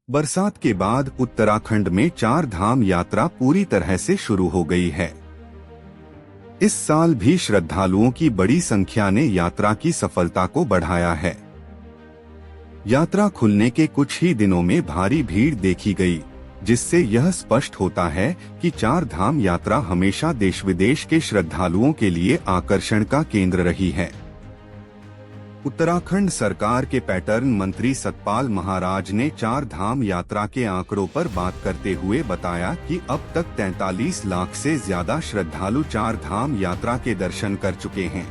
बरसात के बाद उत्तराखंड में 4 धाम यात्रा पूरी तरह से शुरू हो गई है। इस साल भी श्रद्धालुओं की बड़ी संख्या ने यात्रा की सफलता को बढ़ाया है। यात्रा खुलने के कुछ ही दिनों में भारी भीड़ देखी गई, जिससे यह स्पष्ट होता है कि 4 धाम यात्रा हमेशा देश विदेश के श्रद्धालुओं के लिए आकर्षण का केंद्र रही है। उत्तराखंड सरकार के पर्यटन मंत्री सतपाल महाराज ने 4 धाम यात्रा के आंकड़ों पर बात करते हुए बताया कि अब तक 43 लाख से ज्यादा श्रद्धालु 4 धाम यात्रा के दर्शन कर चुके हैं।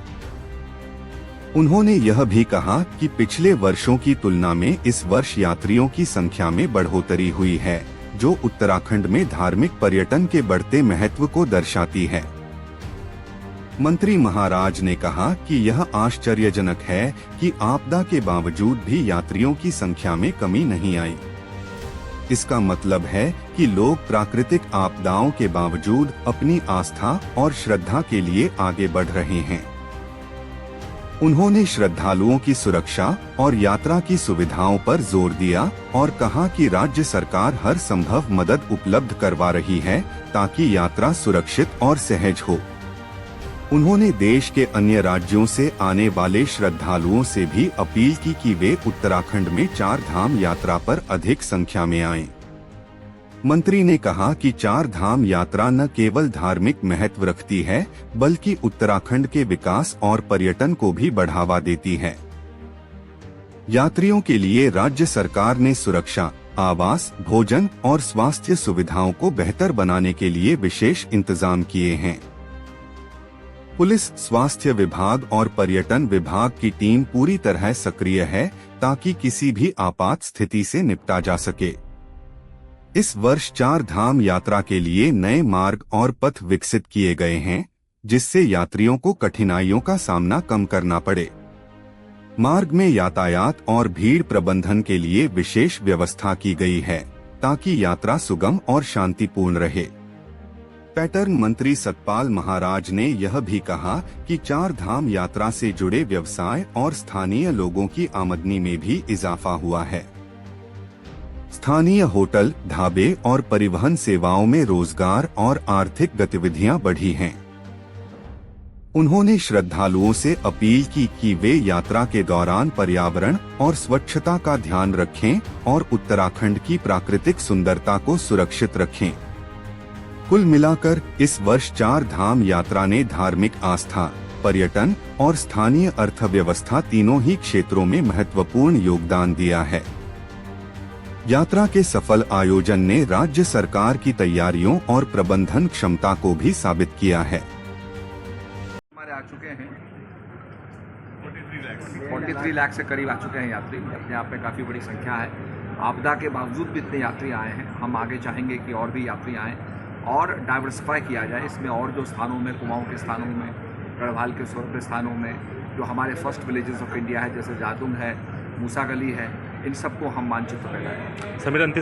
उन्होंने यह भी कहा कि पिछले वर्षों की तुलना में इस वर्ष यात्रियों की संख्या में बढ़ोतरी हुई है, जो उत्तराखंड में धार्मिक पर्यटन के बढ़ते महत्व को दर्शाती है। मंत्री महाराज ने कहा कि यह आश्चर्यजनक है कि आपदा के बावजूद भी यात्रियों की संख्या में कमी नहीं आई। इसका मतलब है कि लोग प्राकृतिक आपदाओं के बावजूद अपनी आस्था और श्रद्धा के लिए आगे बढ़ रहे हैं। उन्होंने श्रद्धालुओं की सुरक्षा और यात्रा की सुविधाओं पर जोर दिया और कहा कि राज्य सरकार हर संभव मदद उपलब्ध करवा रही है ताकि यात्रा सुरक्षित और सहज हो। उन्होंने देश के अन्य राज्यों से आने वाले श्रद्धालुओं से भी अपील की कि वे उत्तराखंड में 4 धाम यात्रा पर अधिक संख्या में आएं। मंत्री ने कहा कि 4 धाम यात्रा न केवल धार्मिक महत्व रखती है, बल्कि उत्तराखंड के विकास और पर्यटन को भी बढ़ावा देती है। यात्रियों के लिए राज्य सरकार ने सुरक्षा, आवास, भोजन और स्वास्थ्य सुविधाओं को बेहतर बनाने के लिए विशेष इंतजाम किए हैं। पुलिस, स्वास्थ्य विभाग और पर्यटन विभाग की टीम पूरी तरह सक्रिय है ताकि किसी भी आपात स्थिति से निपटा जा सके। इस वर्ष 4 धाम यात्रा के लिए नए मार्ग और पथ विकसित किए गए हैं, जिससे यात्रियों को कठिनाइयों का सामना कम करना पड़े। मार्ग में यातायात और भीड़ प्रबंधन के लिए विशेष व्यवस्था की गई है ताकि यात्रा सुगम और शांतिपूर्ण रहे। पर्यटन मंत्री सतपाल महाराज ने यह भी कहा कि 4 धाम यात्रा से जुड़े व्यवसाय और स्थानीय लोगों की आमदनी में भी इजाफा हुआ है। स्थानीय होटल, ढाबे और परिवहन सेवाओं में रोजगार और आर्थिक गतिविधियां बढ़ी हैं। उन्होंने श्रद्धालुओं से अपील की कि वे यात्रा के दौरान पर्यावरण और स्वच्छता का ध्यान रखें और उत्तराखंड की प्राकृतिक सुंदरता को सुरक्षित रखें। कुल मिलाकर इस वर्ष 4 धाम यात्रा ने धार्मिक आस्था, पर्यटन और स्थानीय अर्थव्यवस्था तीनों ही क्षेत्रों में महत्वपूर्ण योगदान दिया है। यात्रा के सफल आयोजन ने राज्य सरकार की तैयारियों और प्रबंधन क्षमता को भी साबित किया है। हमारे आ चुके हैं 43 लाख से करीब आ चुके हैं यात्री। अपने आप में काफ़ी बड़ी संख्या है। आपदा के बावजूद भी इतने यात्री आए हैं। हम आगे चाहेंगे कि और भी यात्री आएँ और डाइवर्सिफाई किया जाए। इसमें और जो स्थानों में, कुमाऊं के स्थानों में, गढ़वाल के स्वर्ण स्थानों में जो हमारे फर्स्ट विलेजेस ऑफ इंडिया है, जैसे जादुंग है, मूसा गली है, इन सबको हम मानचित्र पे लाएं।